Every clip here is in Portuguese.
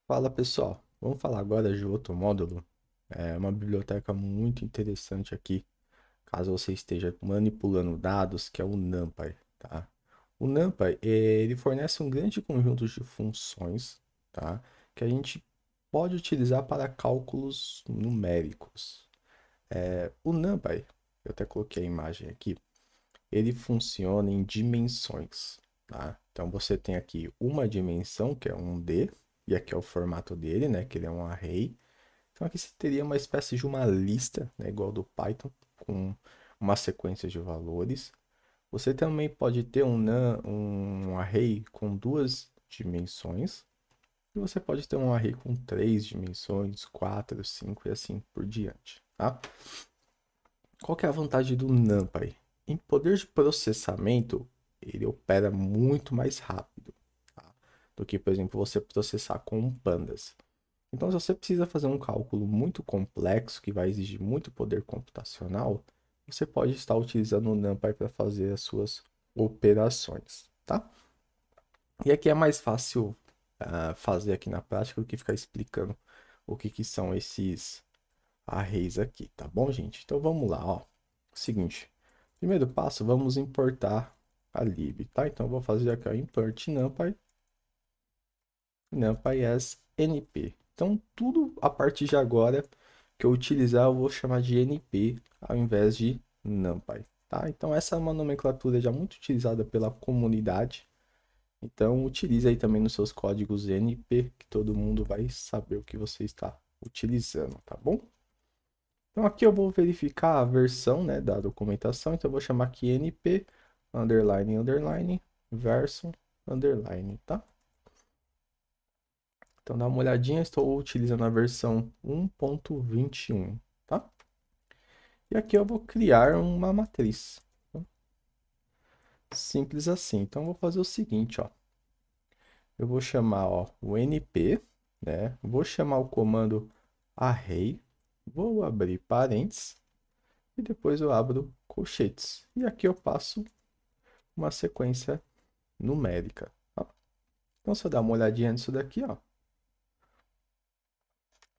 Fala pessoal, vamos falar agora de outro módulo. É uma biblioteca muito interessante aqui, caso você esteja manipulando dados, que é o NumPy, tá? O NumPy, ele fornece um grande conjunto de funções, tá? Que a gente pode utilizar para cálculos numéricos. O NumPy, eu até coloquei a imagem aqui, ele funciona em dimensões, tá? Então você tem aqui uma dimensão, que é um D, e aqui é o formato dele, né? Que ele é um array. Então aqui você teria uma espécie de uma lista, né? Igual do Python, com uma sequência de valores. Você também pode ter um array com duas dimensões. E você pode ter um array com três dimensões, quatro, cinco e assim por diante, tá? Qual que é a vantagem do NumPy? Em poder de processamento, ele opera muito mais rápido, tá? Do que, por exemplo, você processar com um Pandas. Então, se você precisa fazer um cálculo muito complexo, que vai exigir muito poder computacional, você pode estar utilizando o NumPy para fazer as suas operações, tá? E aqui é mais fácil fazer aqui na prática do que ficar explicando o que são esses arrays aqui, tá bom, gente? Então vamos lá, ó. Seguinte, primeiro passo, vamos importar a lib, tá? Então eu vou fazer aqui, ó, import numpy as np. Então tudo a partir de agora que eu utilizar, eu vou chamar de np ao invés de numpy, tá? Então essa é uma nomenclatura já muito utilizada pela comunidade. Então utilize aí também nos seus códigos np, que todo mundo vai saber o que você está utilizando, tá bom? Então aqui eu vou verificar a versão, né, da documentação, então eu vou chamar aqui np underline underline version underline, tá? Então dá uma olhadinha, estou utilizando a versão 1.21, tá? E aqui eu vou criar uma matriz, tá? Simples assim. Então eu vou fazer o seguinte, ó. Eu vou chamar, ó, o np, né? Vou chamar o comando array, vou abrir parênteses e depois eu abro colchetes. E aqui eu passo uma sequência numérica, tá? Então, se eu dar uma olhadinha nisso daqui, ó,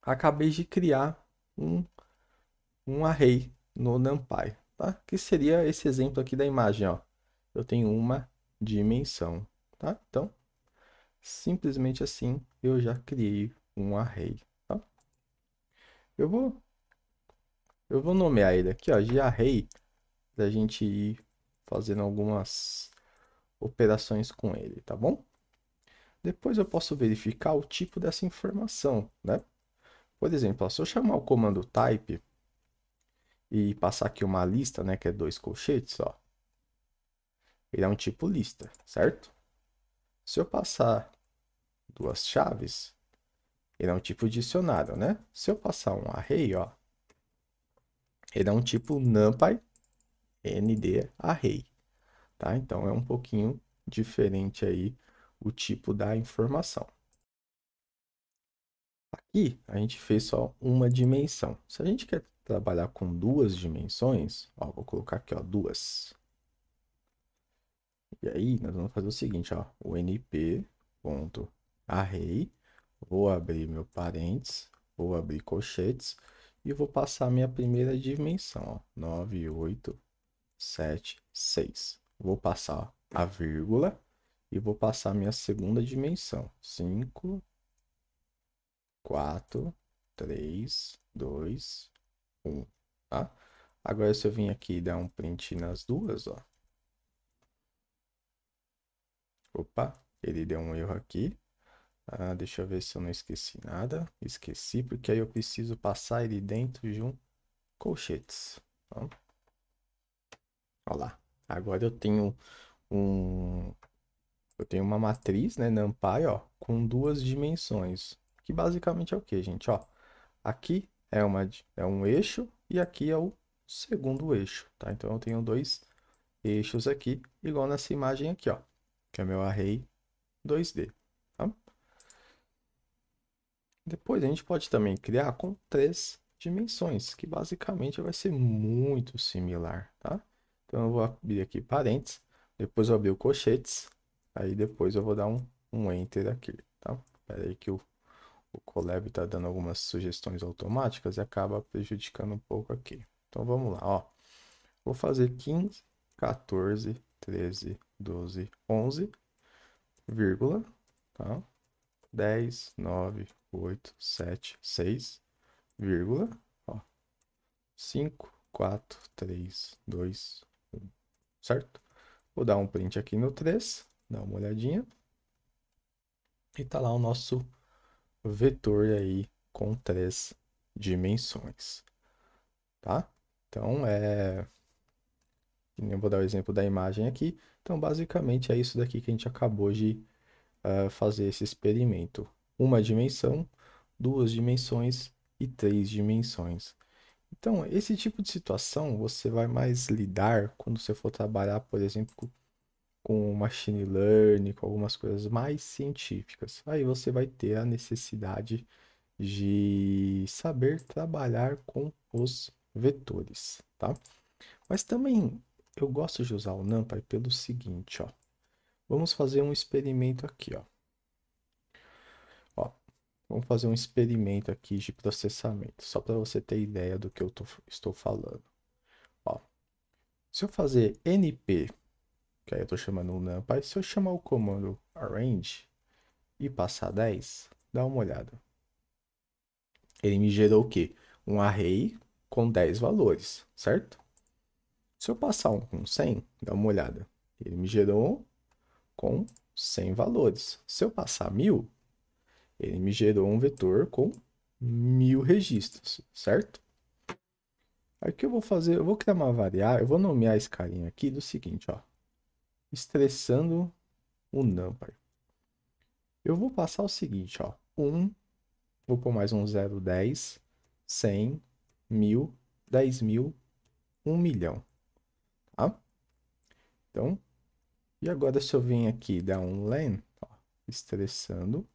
acabei de criar um, um array no NumPy, tá? Que seria esse exemplo aqui da imagem, ó. Eu tenho uma dimensão, tá? Então, simplesmente assim, eu já criei um array, tá? Eu vou, eu vou nomear ele aqui, ó, de array, pra gente ir fazendo algumas operações com ele, tá bom? Depois eu posso verificar o tipo dessa informação, né? Por exemplo, ó, se eu chamar o comando type e passar aqui uma lista, né, que é dois colchetes, ó, ele é um tipo lista, certo? Se eu passar duas chaves, ele é um tipo dicionário, né? Se eu passar um array, ó, ele é um tipo NumPy ND array, tá? Então é um pouquinho diferente aí o tipo da informação. Aqui a gente fez só uma dimensão. Se a gente quer trabalhar com duas dimensões, ó, vou colocar aqui, ó, duas. E aí, nós vamos fazer o seguinte, ó, o np.array, vou abrir meu parênteses, vou abrir colchetes e vou passar a minha primeira dimensão, ó, 9, 8, 7, 6. Vou passar a vírgula e vou passar a minha segunda dimensão, 5, 4, 3, 2, 1, tá? Agora, se eu vim aqui e dar um print nas duas, ó. Opa, ele deu um erro aqui. Deixa eu ver se eu não esqueci nada. Esqueci, porque aí eu preciso passar ele dentro de um colchetes. Ó, ó lá. Agora um, eu tenho uma matriz, né, NumPy, ó, com duas dimensões. Que basicamente é o que, gente? Ó, aqui é um eixo e aqui é o segundo eixo, tá? Então eu tenho dois eixos aqui, igual nessa imagem aqui, ó, que é meu array 2D, tá? Depois a gente pode também criar com três dimensões, que basicamente vai ser muito similar, tá? Então eu vou abrir aqui parênteses, depois eu abrir o colchetes, aí depois eu vou dar um enter aqui, tá? Espera aí que o Colab tá dando algumas sugestões automáticas e acaba prejudicando um pouco aqui. Então vamos lá, ó. Vou fazer 15, 14, 13, 12, 11, vírgula, tá? 10, 9, 8, 7, 6, vírgula, ó. 5, 4, 3, 2, 1, certo? Vou dar um print aqui no 3, dá uma olhadinha. E tá lá o nosso vetor aí com 3 dimensões, tá? Então, eu vou dar o exemplo da imagem aqui. Então, basicamente, é isso daqui que a gente acabou de fazer esse experimento. Uma dimensão, duas dimensões e três dimensões. Então, esse tipo de situação você vai mais lidar quando você for trabalhar, por exemplo, com machine learning, com algumas coisas mais científicas. Aí você vai ter a necessidade de saber trabalhar com os vetores, tá? Mas também eu gosto de usar o NumPy pelo seguinte, ó. Vamos fazer um experimento aqui, ó. Ó, vamos fazer um experimento aqui de processamento, só para você ter ideia do que eu estou falando. Ó, se eu fazer np, que aí eu estou chamando o NumPy, se eu chamar o comando arrange e passar 10, dá uma olhada. Ele me gerou o quê? Um array com 10 valores, certo? Se eu passar um com 100, dá uma olhada. Ele me gerou com 100 valores. Se eu passar 1000, ele me gerou um vetor com 1000 registros, certo? Aí o que eu vou fazer? Eu vou criar uma variável, eu vou nomear esse carinha aqui do seguinte, ó. Estressando o NumPy. Eu vou passar o seguinte, ó. 1, vou pôr mais um 0, 10, 100, 1000, 10.000, 1 milhão, tá? Então, e agora se eu vim aqui e dar um len, ó, estressando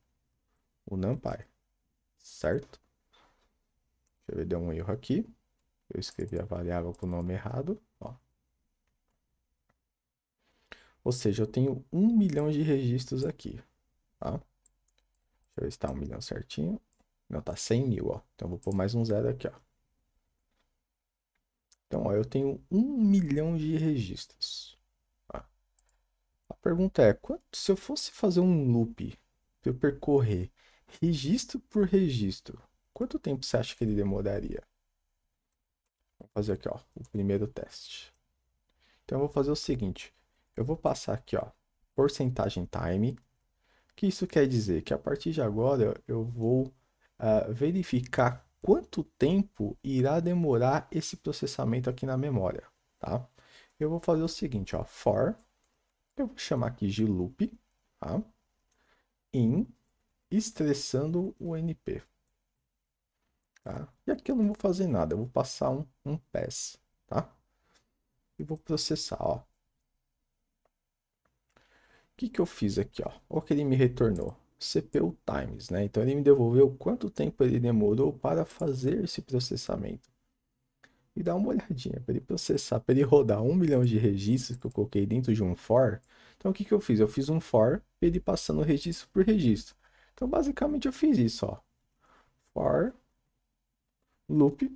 o NumPy, certo? Deixa eu ver, deu um erro aqui. Eu escrevi a variável com o nome errado, ó. Ou seja, eu tenho 1 milhão de registros aqui, tá? Deixa eu ver se tá 1 milhão certinho. Não, tá 100 mil, ó. Então, eu vou pôr mais um zero aqui, ó. Então, ó, eu tenho 1 milhão de registros. Tá? A pergunta é, se eu fosse fazer um loop para eu percorrer registro por registro, quanto tempo você acha que ele demoraria? Vou fazer aqui, ó, o primeiro teste. Então, eu vou fazer o seguinte. Eu vou passar aqui, ó, porcentagem time. O que isso quer dizer? Que a partir de agora eu vou verificar quanto tempo irá demorar esse processamento aqui na memória, tá? Eu vou fazer o seguinte, ó, for, eu vou chamar aqui de loop, tá? In, estressando o NP, tá? E aqui eu não vou fazer nada, eu vou passar um pass, tá? E vou processar, ó. O que eu fiz aqui, ó? Olha o que ele me retornou. CPU times, né? Então ele me devolveu quanto tempo ele demorou para fazer esse processamento. E dá uma olhadinha, para ele processar, para ele rodar 1 milhão de registros que eu coloquei dentro de um for. Então o que eu fiz? Eu fiz um for, ele passando registro por registro. Então basicamente eu fiz isso, ó. For loop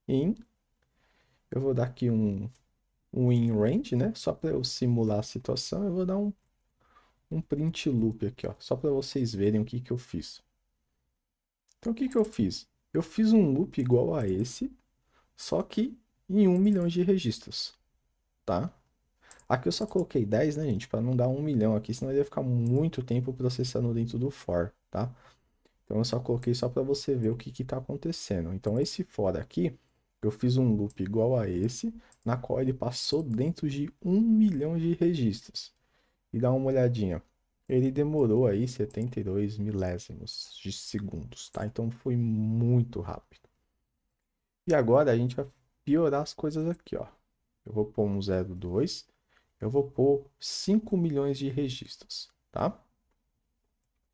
in. Eu vou dar aqui um in range, né? Só para eu simular a situação, eu vou dar um print loop aqui, ó, só para vocês verem o que eu fiz. Então, o que eu fiz? Eu fiz um loop igual a esse, só que em 1 milhão de registros, tá? Aqui eu só coloquei 10, né, gente, para não dar 1 milhão aqui, senão ia ficar muito tempo processando dentro do for, tá? Então, eu só coloquei só para você ver o que está acontecendo. Então, esse for aqui, eu fiz um loop igual a esse, na qual ele passou dentro de 1 milhão de registros. E dá uma olhadinha. Ele demorou aí 72 milésimos de segundos, tá? Então foi muito rápido. E agora a gente vai piorar as coisas aqui, ó. Eu vou pôr um 02, eu vou pôr 5 milhões de registros, tá?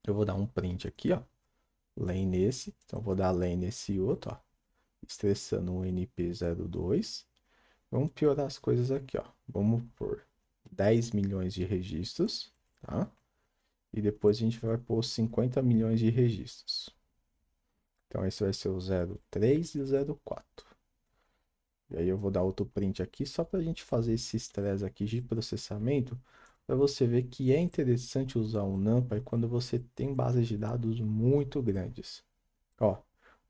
Eu vou dar um print aqui, ó. Len nesse, então eu vou dar len nesse outro, ó. Estressando um NP02. Vamos piorar as coisas aqui, ó. Vamos pôr 10 milhões de registros, tá? e depois a gente vai pôr 50 milhões de registros. Então esse vai ser o 03 e o 04. E aí eu vou dar outro print aqui só para a gente fazer esse estresse aqui de processamento, para você ver que é interessante usar o NumPy quando você tem bases de dados muito grandes. Ó,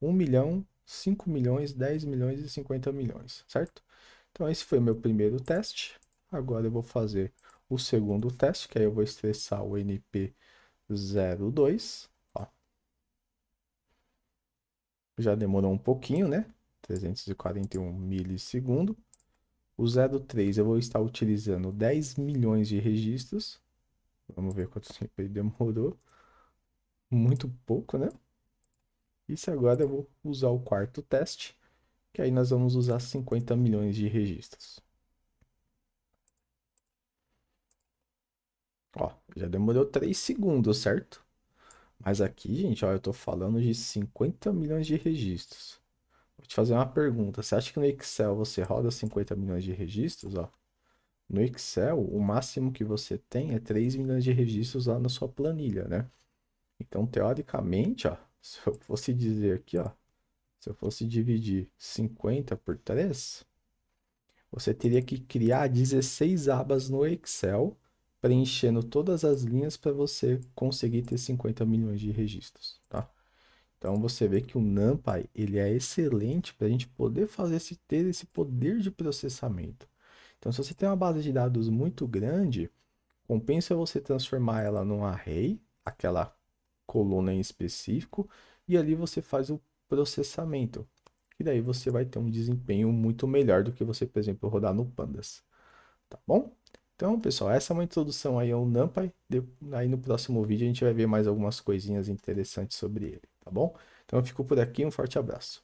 1 milhão, 5 milhões, 10 milhões e 50 milhões, certo? Então esse foi o meu primeiro teste. Agora eu vou fazer o segundo teste, que aí eu vou estressar o NP02. Ó, já demorou um pouquinho, né? 341 milissegundos. O 03 eu vou estar utilizando 10 milhões de registros. Vamos ver quanto tempo ele demorou. Muito pouco, né? E se agora eu vou usar o quarto teste, que aí nós vamos usar 50 milhões de registros. Ó, já demorou 3 segundos, certo? Mas aqui, gente, ó, eu tô falando de 50 milhões de registros. Vou te fazer uma pergunta. Você acha que no Excel você roda 50 milhões de registros, ó? No Excel, o máximo que você tem é 3 milhões de registros lá na sua planilha, né? Então, teoricamente, ó, se eu fosse dizer aqui, ó, se eu fosse dividir 50 por 3, você teria que criar 16 abas no Excel, preenchendo todas as linhas para você conseguir ter 50 milhões de registros, tá? Então você vê que o NumPy ele é excelente para a gente poder ter esse poder de processamento. Então, se você tem uma base de dados muito grande, compensa você transformar ela num array, aquela coluna em específico, e ali você faz o processamento. E daí você vai ter um desempenho muito melhor do que você, por exemplo, rodar no Pandas. Tá bom? Então, pessoal, essa é uma introdução aí ao NumPy. Aí no próximo vídeo a gente vai ver mais algumas coisinhas interessantes sobre ele, tá bom? Então eu fico por aqui, um forte abraço.